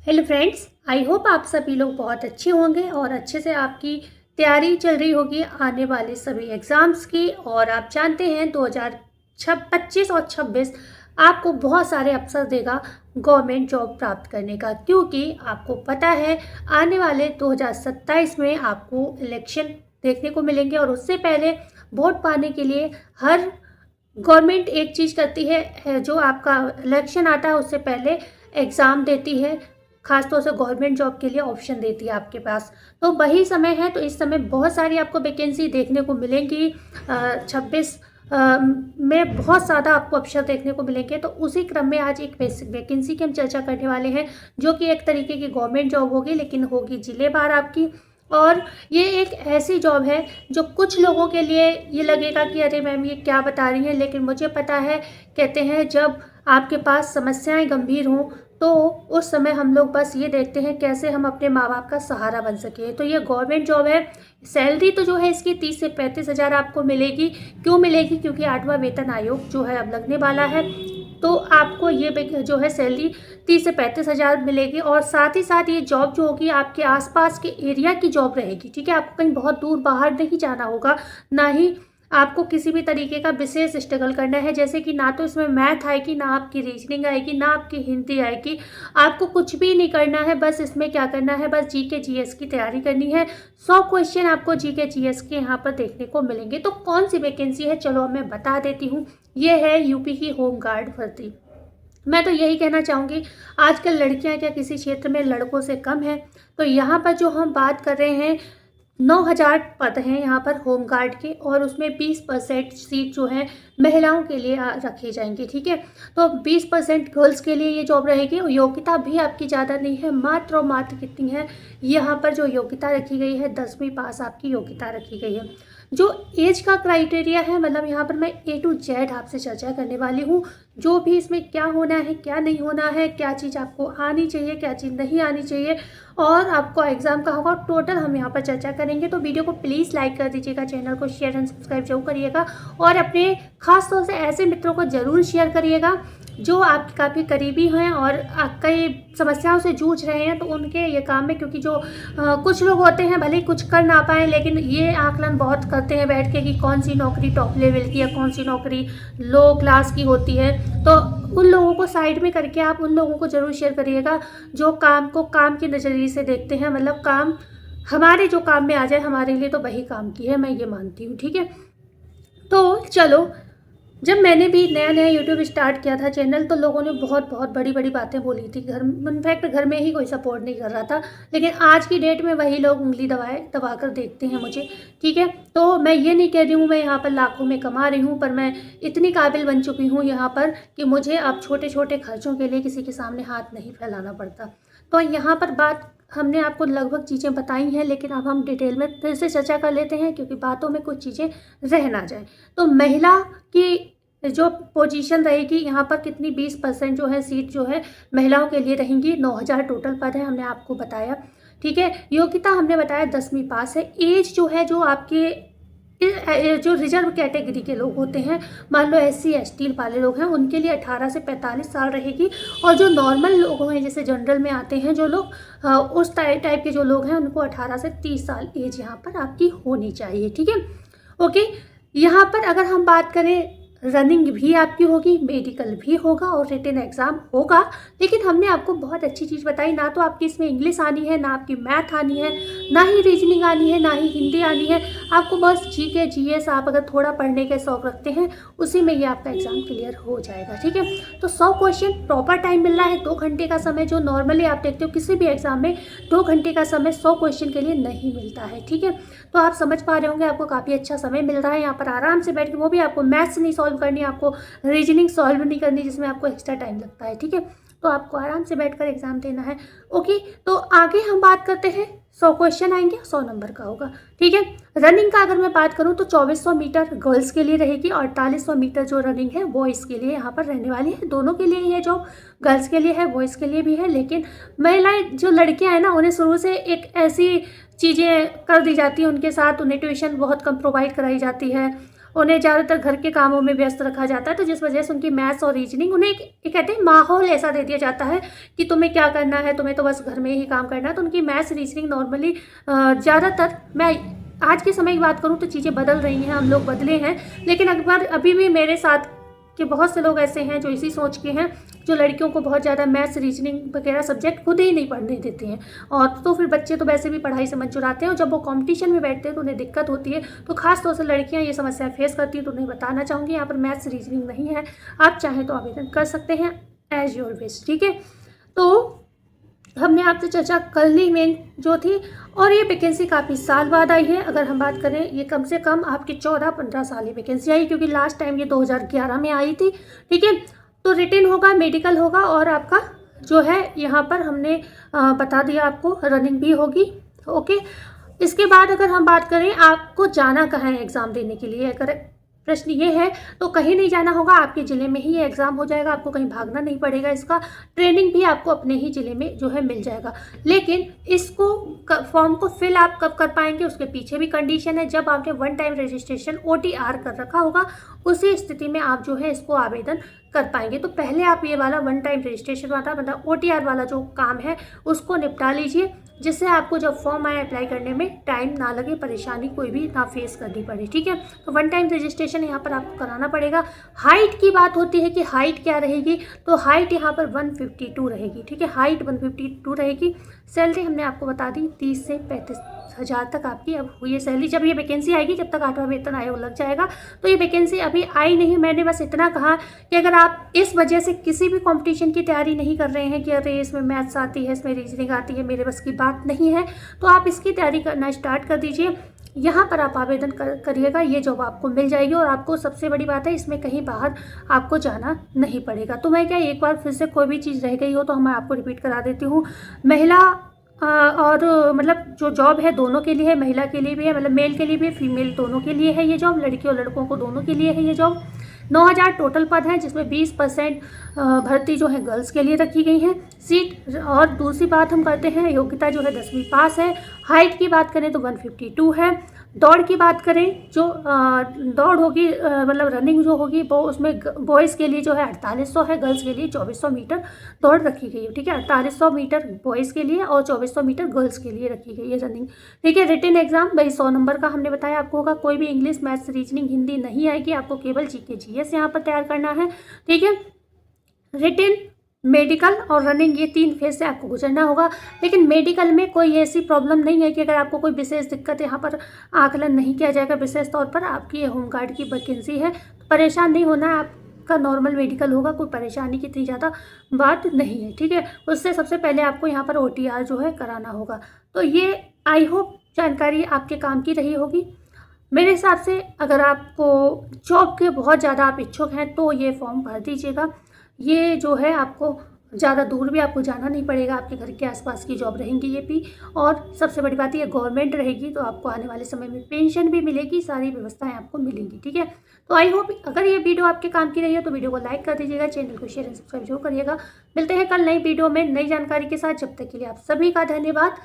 Hello friends, I hope आप सभी लोग बहुत अच्छे होंगे और अच्छे से आपकी तैयारी चल रही होगी आने वाले सभी एग्ज़ाम्स की। और आप जानते हैं 2025 और 26 आपको बहुत सारे अवसर देगा गवर्नमेंट जॉब प्राप्त करने का, क्योंकि आपको पता है आने वाले 2027 में आपको इलेक्शन देखने को मिलेंगे। और उससे पहले वोट पाने के लिए हर गवर्नमेंट एक चीज़ करती है, जो आपका इलेक्शन आता है उससे पहले एग्ज़ाम देती है, खासतौर से गवर्नमेंट जॉब के लिए ऑप्शन देती है आपके पास। तो वही समय है, तो इस समय बहुत सारी आपको वैकेंसी देखने को मिलेंगी। 26 में बहुत ज़्यादा आपको अवसर देखने को मिलेंगे। तो उसी क्रम में आज एक वैकेंसी की हम चर्चा करने वाले हैं, जो कि एक तरीके की गवर्नमेंट जॉब होगी, लेकिन होगी जिलेवार आपकी। और ये एक ऐसी जॉब है जो कुछ लोगों के लिए ये लगेगा कि अरे मैम ये क्या बता रही हैं, लेकिन मुझे पता है, कहते हैं जब आपके पास समस्याएं गंभीर हों तो उस समय हम लोग बस ये देखते हैं कैसे हम अपने माँ बाप का सहारा बन सकें। तो ये गवर्नमेंट जॉब है। सैलरी तो जो है इसकी 30 से 35 हज़ार आपको मिलेगी। क्यों मिलेगी? क्योंकि 8वां वेतन आयोग जो है अब लगने वाला है, तो आपको ये जो है सैलरी 30 से 35 हज़ार मिलेगी। और साथ ही साथ ये जॉब जो होगी आपके आसपास के एरिया की जॉब रहेगी। ठीक है, आपको कहीं बहुत दूर बाहर नहीं जाना होगा, ना ही आपको किसी भी तरीके का विशेष स्ट्रगल करना है। जैसे कि ना तो इसमें मैथ आएगी, ना आपकी रीजनिंग आएगी, ना आपकी हिंदी आएगी। आपको कुछ भी नहीं करना है, बस इसमें क्या करना है, बस जीके जीएस की तैयारी करनी है। 100 क्वेश्चन आपको जीके जीएस के यहाँ पर देखने को मिलेंगे। तो कौन सी वैकेंसी है, चलो मैं बता देती हूँ। ये है यूपी की होमगार्ड भर्ती। मैं तो यही कहना चाहूँगी, आजकल लड़कियां क्या किसी क्षेत्र में लड़कों से कम है। तो यहाँ पर जो हम बात कर रहे हैं, 9,000 पद हैं यहाँ पर होमगार्ड के, और उसमें 20% सीट जो है महिलाओं के लिए रखी जाएंगी। ठीक है, तो 20% गर्ल्स के लिए ये जॉब रहेगी। और योग्यता भी आपकी ज़्यादा नहीं है, मात्र और मात्र कितनी है यहाँ पर जो योग्यता रखी गई है, 10वीं पास आपकी योग्यता रखी गई है। जो एज का क्राइटेरिया है, मतलब यहाँ पर मैं A to Z आपसे चर्चा करने वाली हूँ। जो भी इसमें क्या होना है, क्या नहीं होना है, क्या चीज़ आपको आनी चाहिए, क्या चीज़ नहीं आनी चाहिए, और आपको एग्जाम का होगा, टोटल हम यहाँ पर चर्चा करेंगे। तो वीडियो को प्लीज़ लाइक कर दीजिएगा, चैनल को शेयर एंड सब्सक्राइब जरूर करिएगा, और अपने खास तौर से ऐसे मित्रों को ज़रूर शेयर करिएगा जो आपके काफ़ी करीबी हैं और कई समस्याओं से जूझ रहे हैं, तो उनके ये काम में। क्योंकि जो कुछ लोग होते हैं भले ही कुछ कर ना पाए, लेकिन ये आकलन बहुत करते हैं बैठ के कि कौन सी नौकरी टॉप लेवल की है, कौन सी नौकरी लो क्लास की होती है। तो उन लोगों को साइड में करके आप उन लोगों को ज़रूर शेयर करिएगा जो काम को काम के नज़रिए से देखते हैं। मतलब काम हमारे जो काम में आ जाए, हमारे लिए तो वही काम की है, मैं ये मानती हूँ। ठीक है, तो चलो, जब मैंने भी नया नया यूट्यूब स्टार्ट किया था चैनल, तो लोगों ने बहुत बहुत बड़ी बड़ी बातें बोली थी। इनफैक्ट घर में ही कोई सपोर्ट नहीं कर रहा था, लेकिन आज की डेट में वही लोग उंगली दबा कर देखते हैं मुझे। ठीक है, तो मैं ये नहीं कह रही हूँ मैं यहाँ पर लाखों में कमा रही हूँ, पर मैं इतनी काबिल बन चुकी हूँ यहाँ पर कि मुझे अब छोटे छोटे खर्चों के लिए किसी के सामने हाथ नहीं फैलाना पड़ता। तो यहाँ पर बात हमने आपको लगभग चीज़ें बताई हैं, लेकिन अब हम डिटेल में फिर से चर्चा कर लेते हैं, क्योंकि बातों में कुछ चीज़ें रह ना जाए। तो महिला की जो पोजीशन रहेगी यहाँ पर कितनी, 20% जो है सीट जो है महिलाओं के लिए रहेंगी। 9,000 टोटल पद है, हमने आपको बताया। ठीक है, योग्यता हमने बताया 10वीं पास है। एज जो है, जो आपके जो रिजर्व कैटेगरी के लोग होते हैं, मान लो SC ST वाले लोग हैं, उनके लिए 18 से 45 साल रहेगी। और जो नॉर्मल लोग हैं, जैसे जनरल में आते हैं जो लोग, उस टाइप के जो लोग हैं, उनको 18 से 30 साल एज यहाँ पर आपकी होनी चाहिए। ठीक है, ओके। यहाँ पर अगर हम बात करें, रनिंग भी आपकी होगी, मेडिकल भी होगा और रिटन एग्ज़ाम होगा। लेकिन हमने आपको बहुत अच्छी चीज़ बताई, ना तो आपकी इसमें इंग्लिश आनी है, ना आपकी मैथ आनी है, ना ही रीजनिंग आनी है, ना ही हिंदी आनी है। आपको बस जीके जीएस आप अगर थोड़ा पढ़ने के शौक रखते हैं, उसी में ये आपका एग्ज़ाम क्लियर हो जाएगा। ठीक है, तो 100 क्वेश्चन प्रॉपर टाइम मिल रहा है, 2 घंटे का समय। जो नॉर्मली आप देखते हो किसी भी एग्ज़ाम में 2 घंटे का समय 100 क्वेश्चन के लिए नहीं मिलता है। ठीक है, तो आप समझ पा रहे होंगे, आपको काफ़ी अच्छा समय मिल रहा है यहाँ पर आराम से बैठ के। वो भी आपको मैथ्स नहीं सॉल्व करनी, आपको रीजनिंग सॉल्व नहीं करनी, जिसमें आपको एक्स्ट्रा टाइम लगता है। ठीक है, तो आपको आराम से बैठकर एग्जाम देना है। ओके, तो आगे हम बात करते हैं। 100 क्वेश्चन आएंगे, 100 नंबर का होगा। ठीक है, रनिंग का अगर मैं बात करूँ तो 2400 मीटर गर्ल्स के लिए रहेगी, और 4800 मीटर जो रनिंग है बॉयज़ के लिए यहाँ पर रहने वाली है। दोनों के लिए ही है, जो गर्ल्स के लिए है बॉयज़ के लिए भी है। लेकिन महिलाएं जो लड़कियां हैं ना, उन्हें शुरू से एक ऐसी चीज़ें कर दी जाती हैं, उनके साथ उन्हें ट्यूशन बहुत कम प्रोवाइड कराई जाती है, उन्हें ज़्यादातर घर के कामों में व्यस्त रखा जाता है, तो जिस वजह से उनकी मैथ्स और रीजनिंग उन्हें एक कहते हैं माहौल ऐसा दे दिया जाता है कि तुम्हें क्या करना है, तुम्हें तो बस घर में ही काम करना है। तो उनकी मैथ्स रीजनिंग नॉर्मली ज़्यादातर, मैं आज के समय की बात करूँ तो चीज़ें बदल रही हैं, हम लोग बदले हैं, लेकिन अगर अभी भी मेरे साथ के बहुत से लोग ऐसे हैं जो इसी सोच के हैं, जो लड़कियों को बहुत ज़्यादा मैथ्स रीजनिंग वगैरह सब्जेक्ट खुद ही नहीं पढ़ने देते हैं। और तो फिर बच्चे तो वैसे भी पढ़ाई से मन चुराते हैं, और जब वो कंपटीशन में बैठते हैं तो उन्हें दिक्कत होती है। तो खास तौर से लड़कियां ये समस्या फेस करती हैं, तो उन्हें बताना चाहूँगी यहाँ पर मैथ्स रीजनिंग नहीं है, आप चाहें तो आवेदन कर सकते हैं एज योर विश। ठीक है, तो हमने आपसे चर्चा कर ली मेन जो थी, और ये वैकेंसी काफ़ी साल बाद आई है। अगर हम बात करें, ये कम से कम आपकी 14-15 साल ये वैकेंसी आई, क्योंकि लास्ट टाइम ये 2011 में आई थी। ठीक है, तो रिटन होगा, मेडिकल होगा, और आपका जो है यहाँ पर हमने बता दिया आपको, रनिंग भी होगी। ओके, इसके बाद अगर हम बात करें आपको जाना कहाँ है एग्ज़ाम देने के लिए, अगर प्रश्न ये है तो कहीं नहीं जाना होगा, आपके ज़िले में ही ये एग्ज़ाम हो जाएगा, आपको कहीं भागना नहीं पड़ेगा। इसका ट्रेनिंग भी आपको अपने ही ज़िले में जो है मिल जाएगा। लेकिन इसको फॉर्म को फिल आप कब कर पाएंगे, उसके पीछे भी कंडीशन है। जब आपने वन टाइम रजिस्ट्रेशन OTR कर रखा होगा, उसी स्थिति में आप जो है इसको आवेदन कर पाएंगे। तो पहले आप ये वाला वन टाइम रजिस्ट्रेशन वाला मतलब OTR वाला जो काम है उसको निपटा लीजिए, जिससे आपको जब फॉर्म आए अप्लाई करने में टाइम ना लगे, परेशानी कोई भी ना फेस करनी पड़े। ठीक है, तो वन टाइम रजिस्ट्रेशन यहाँ पर आपको कराना पड़ेगा। हाइट की बात होती है कि हाइट क्या रहेगी, तो हाइट यहाँ पर 152 रहेगी। ठीक है, हाइट 152 रहेगी। सैलरी हमने आपको बता दी 30 से 35,000 तक आपकी अब ये सैलरी, जब ये वैकेंसी आएगी, जब तक 8वां वेतन आयोग लग जाएगा। तो ये वैकेंसी अभी आई नहीं, मैंने बस इतना कहा कि अगर आप इस वजह से किसी भी कंपटीशन की तैयारी नहीं कर रहे हैं कि अरे इसमें मैथ्स आती है, इसमें रीजनिंग आती है, मेरे बस की बात नहीं है, तो आप इसकी तैयारी करना स्टार्ट कर दीजिए। यहाँ पर आप आवेदन करिएगा, ये जॉब आपको मिल जाएगी, और आपको सबसे बड़ी बात है इसमें कहीं बाहर आपको जाना नहीं पड़ेगा। तो मैं क्या एक बार फिर से कोई भी चीज़ रह गई हो तो मैं आपको रिपीट करा देती हूँ। महिला और मतलब जो जॉब है दोनों के लिए है, महिला के लिए भी है, मतलब मेल के लिए भी, फीमेल दोनों के लिए है ये जॉब, लड़की और लड़कों को दोनों के लिए है ये जॉब। 9,000 टोटल पद हैं, जिसमें 20% भर्ती जो है गर्ल्स के लिए रखी गई है सीट। और दूसरी बात हम करते हैं, योग्यता जो है 10वीं पास है। हाइट की बात करें तो 152 है। दौड़ की बात करें, जो दौड़ होगी मतलब रनिंग जो होगी वो उसमें बॉयज़ के लिए जो है 4800 है, गर्ल्स के लिए 2400 मीटर दौड़ रखी गई है। ठीक है, 4800 मीटर बॉयज़ के लिए और 2400 मीटर गर्ल्स के लिए रखी गई है रनिंग। ठीक है, रिटन एग्जाम भाई 100 नंबर का हमने बताया आपको होगा। कोई भी इंग्लिश, मैथ्स, रीजनिंग, हिंदी नहीं आएगी, आपको केवल GK GS यहाँ पर तैयार करना है। ठीक है, रिटन, मेडिकल और रनिंग, ये 3 फेज से आपको गुजरना होगा। लेकिन मेडिकल में कोई ऐसी प्रॉब्लम नहीं है कि अगर आपको कोई विशेष दिक्कत, यहाँ पर आकलन नहीं किया जाएगा विशेष तौर पर, आपकी ये होमगार्ड की वैकेंसी है, तो परेशान नहीं होना है, आपका नॉर्मल मेडिकल होगा, कोई परेशानी की इतनी ज़्यादा बात नहीं है। ठीक है, उससे सबसे पहले आपको यहाँ पर OTR जो है कराना होगा। तो ये आई होप जानकारी आपके काम की रही होगी। मेरे हिसाब से अगर आपको जॉब के बहुत ज़्यादा आप इच्छुक हैं तो ये फॉर्म भर दीजिएगा। ये जो है आपको ज़्यादा दूर भी आपको जाना नहीं पड़ेगा, आपके घर के आसपास की जॉब रहेंगी ये भी, और सबसे बड़ी बात ये गवर्नमेंट रहेगी, तो आपको आने वाले समय में पेंशन भी मिलेगी, सारी व्यवस्थाएं आपको मिलेंगी। ठीक है, तो आई होप अगर ये वीडियो आपके काम की रही है तो वीडियो को लाइक कर दीजिएगा, चैनल को शेयर एंड सब्सक्राइब जरूर करिएगा। मिलते हैं कल नई वीडियो में नई जानकारी के साथ, जब तक के लिए आप सभी का धन्यवाद।